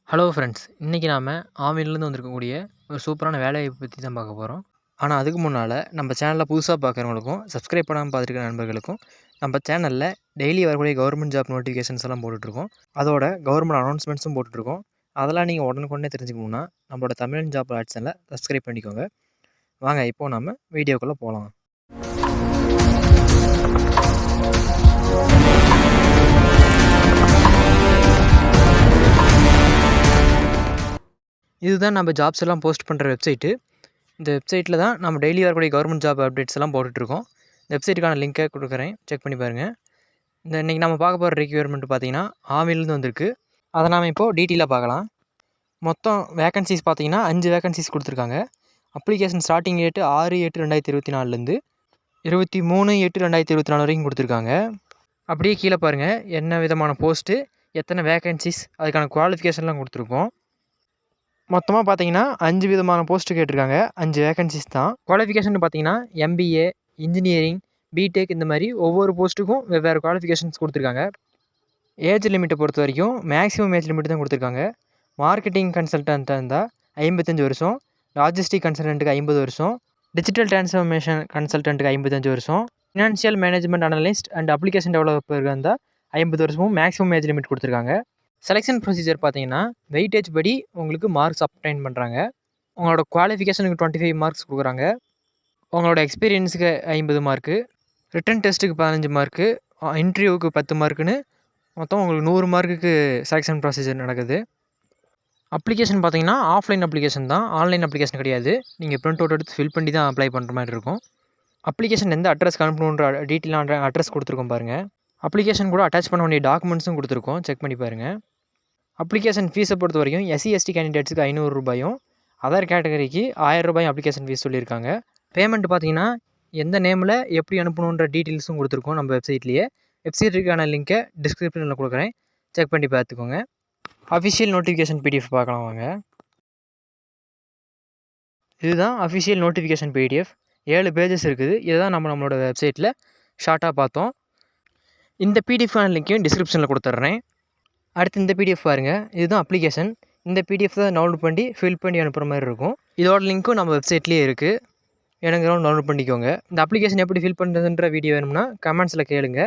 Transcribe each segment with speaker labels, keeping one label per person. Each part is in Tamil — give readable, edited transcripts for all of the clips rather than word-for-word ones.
Speaker 1: ஹலோ ஃப்ரெண்ட்ஸ், இன்றைக்கி நாம் ஆவின்லேருந்து வந்திருக்கக்கூடிய ஒரு சூப்பரான வேலைவாய்ப்பு பற்றி தான் பார்க்க போகிறோம். ஆனால் அதுக்கு முன்னால் நம்ம சேனலில் புதுசாக பார்க்குறவங்களுக்கும் சப்ஸ்கிரைப் பண்ணாமல் பார்த்துருக்க நண்பர்களுக்கும் நம்ம சேனலில் டெய்லி வரக்கூடிய கவர்மெண்ட் ஜாப் நோட்டிஃபிகேஷன்ஸ் எல்லாம் போட்டுட்ருக்கோம். அதோட கவர்மெண்ட் அனௌன்ஸ்மெண்ட்ஸும் போட்டுட்ருக்கோம். அதெல்லாம் நீங்கள் உடனுக்குடனே தெரிஞ்சுக்கணுன்னா நம்மளோட தமிழ் ஜாப் சேனலை சப்ஸ்கிரைப் பண்ணிக்கோங்க. வாங்க இப்போது நம்ம வீடியோக்குள்ளே போகலாம். இதுதான் நம்ம ஜாப்ஸ் எல்லாம் போஸ்ட் பண்ணுற வெப்சைட்டு. இந்த வெப்சைட்டில் தான் நம்ம டெய்லி வரக்கூடிய கவர்மெண்ட் ஜாப் அப்டேட்ஸ் எல்லாம் போட்டுட்ருக்கோம். இந்த வெப்சைட்டுக்கான லிங்க்கை கொடுக்குறேன், செக் பண்ணி பாருங்கள். இன்றைக்கி நம்ம பார்க்க போகிற ரெக்யூர்மெண்ட் பார்த்தீங்கன்னா ஆவின்லேருந்து வந்திருக்கு. அதை நாம் இப்போது டீட்டெயிலாக பார்க்கலாம். மொத்தம் வேகன்சிஸ் பார்த்தீங்கன்னா 5 வேகன்சிஸ் கொடுத்துருக்காங்க. அப்ளிகேஷன் ஸ்டார்டிங் டேட்டு 6/8/2024லேருந்து 23/8/2024 வரைக்கும் கொடுத்துருக்காங்க. அப்படியே கீழே பாருங்கள் என்ன விதமான போஸ்ட்டு, எத்தனை வேகன்சிஸ், அதுக்கான குவாலிஃபிகேஷன்லாம் கொடுத்துருக்கோம். மொத்தமாக பார்த்தீங்கன்னா 5 விதமான போஸ்ட்டு கேட்டிருக்காங்க. 5 வேகன்சிஸ் தான். குவாலிஃபிகேஷன் பார்த்தீங்கன்னா எம்பிஏ, இன்ஜினியரிங், பிடெக் இந்த மாதிரி ஒவ்வொரு போஸ்ட்டுக்கும் வெவ்வேறு குவாலிஃபிகேஷன்ஸ் கொடுத்துருக்காங்க. ஏஜ் லிமிட்டை பொறுத்த வரைக்கும் மேக்ஸிமம் ஏஜ் லிமிட் தான் கொடுத்துருக்காங்க. மார்க்கெட்டிங் கன்சல்டண்ட்டாக இருந்தால் 55 வருஷம், லாஜிஸ்டிக் கன்சல்டண்ட்டுக்கு 50 வருஷம், டிஜிட்டல் டிரான்ஸ்ஃபர்மேஷன் கன்சல்டண்ட்டுக்கு 55 வருஷம், financial management analyst and application டெவலப்பருக்கு இருந்தால் 50 வருஷமும் மேக்ஸிமம் ஏஜ் லிமிட் கொடுத்துருக்காங்க. செலெக்ஷன் ப்ரொசீஜர் பார்த்தீங்கன்னா வெயிட்டேஜ் படி உங்களுக்கு மார்க்ஸ் அப்டைன் பண்ணுறாங்க. உங்களோட குவாலிஃபிகேஷனுக்கு 25 மார்க்ஸ் கொடுக்குறாங்க. உங்களோட எக்ஸ்பீரியன்ஸுக்கு 50 மார்க்கு, ரிட்டன் டெஸ்ட்டுக்கு 15 மார்க்கு, இன்டர்வியூவுக்கு 10 மார்க்குன்னு மொத்தம் உங்களுக்கு 100 மார்க்குக்கு செலெக்ஷன் ப்ரொசீஜர் நடக்குது. அப்ளிகேஷன் பார்த்தீங்கன்னா ஆஃப்லைன் அப்ளிகேஷன் தான், ஆன்லைன் அப்ளிகேஷன் கிடையாது. நீங்கள் பிரிண்ட் அவுட் எடுத்து ஃபில் பண்ணி தான் அப்ளை பண்ணுற மாதிரி இருக்கும். அப்ளிகேஷன் எந்த அட்ரஸ்க்கு அனுப்பணுன்ற டீட்டெயிலான அட்ரஸ் கொடுத்துருக்கோம் பாருங்கள். அப்ளிகேஷன் கூட அட்டாச் பண்ண வேண்டிய டாக்குமெண்ட்ஸும் கொடுத்துருக்கோம், செக் பண்ணி பாருங்கள். அப்ளிகேஷன் ஃபீஸை பொறுத்த வரைக்கும் எஸ்சி/எஸ்டி கேண்டிடேட்ஸுக்கு 500 ரூபாயும், அதர் கேட்டகரிக்கு 1000 ரூபாயும் அப்ளிகேஷன் ஃபீஸ் சொல்லியிருக்காங்க. பேமெண்ட் பார்த்தீங்கன்னா எந்த நேமில் எப்படி அனுப்பணுன்ற டீட்டெயில்ஸும் கொடுத்துருக்கோம் நம்ம வெப்சைட்லேயே. வெப்சைட்டுக்கான லிங்க்கை டிஸ்கிரிப்ஷனில் கொடுக்குறேன், செக் பண்ணி பார்த்துக்கோங்க. அஃபிஷியல் நோட்டிஃபிகேஷன் பிடிஎஃப் பார்க்கலாம் வாங்க. இதுதான் அஃபிஷியல் நோட்டிஃபிகேஷன் பிடிஎஃப். 7 பேஜஸ் இருக்குது. இதை தான் நம்மளோட வெப்சைட்டில் ஷார்ட்டாக பார்த்தோம். இந்த பிடிஎஃப்கான லிங்க்கையும் டிஸ்கிரிப்ஷனில் கொடுத்துட்றேன். அடுத்து இந்த பிடிஎஃப் பாருங்கள், இதுதான் அப்ளிகேஷன். இந்த பிடிஎஃப் தான் டவுன்லோட் பண்ணி ஃபில் பண்ணி அனுப்புகிற மாதிரி இருக்கும். இதோட லிங்க்கும் நம்ம வெப்சைட்லேயே இருக்குது, எனங்கிறவங்க டவுன்லோட் பண்ணிக்கோங்க. இந்த அப்ளிகேஷன் எப்படி ஃபில் பண்ணுறதுன்ற வீடியோ வேணும்னா கமெண்ட்ஸில் கேளுங்க.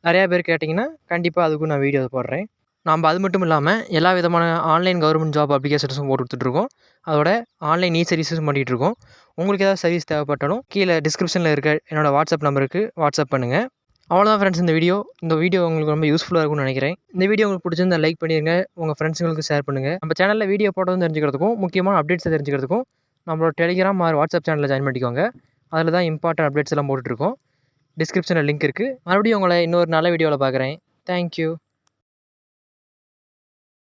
Speaker 1: நிறையா பேர் கேட்டிங்கன்னா கண்டிப்பாக அதுக்கும் நான் வீடியோ போடுறேன். நம்ம அது மட்டும் இல்லாமல் எல்லா விதமான ஆன்லைன் கவர்மெண்ட் ஜாப் அப்ளிகேஷன்ஸும் போட்டு கொடுத்துட்ருக்கோம். அதோட ஆன்லைன் சர்வீஸும் பண்ணிகிட்ருக்கோம். உங்களுக்கு ஏதாவது சர்வீஸ் தேவைப்பட்டாலும் கீழே டிஸ்கிரிப்ஷனில் இருக்க என்னோடய வாட்ஸ்அப் நம்பருக்கு வாட்ஸ்அப் பண்ணுங்கள். அவ்வளோதான் ஃப்ரெண்ட்ஸ், இந்த வீடியோ உங்களுக்கு ரொம்ப யூஸ்ஃபுல்லாக இருக்கும்னு நினைக்கிறேன். இந்த வீடியோ உங்களுக்கு பிடிச்சிருந்தா லைக் பண்ணிடுங்க, உங்கள் ஃப்ரெண்ட்ஸுங்களுக்கு ஷேர் பண்ணுங்கள். நம்ம சேனலில் வீடியோ போட்டதும் தெரிஞ்சுக்கிறதுக்கும் முக்கியமான அப்டேட்ஸை தெரிஞ்சுக்கிறதுக்கும் நம்மளோட டெலிகிராம் வாட்ஸ்அப் சேனலில் ஜாயின் பண்ணிக்கோங்க. அதில் தான் இம்பார்ட்டன்ட் அப்டேட்ஸ் எல்லாம் போட்டுட்ருக்கோம். டிஸ்கிரிப்ஷனில் லிங்க் இருக்குது. மறுபடியும் உங்களை இன்னொரு நல்ல வீடியோவில் பார்க்குறேன். தேங்க்யூ.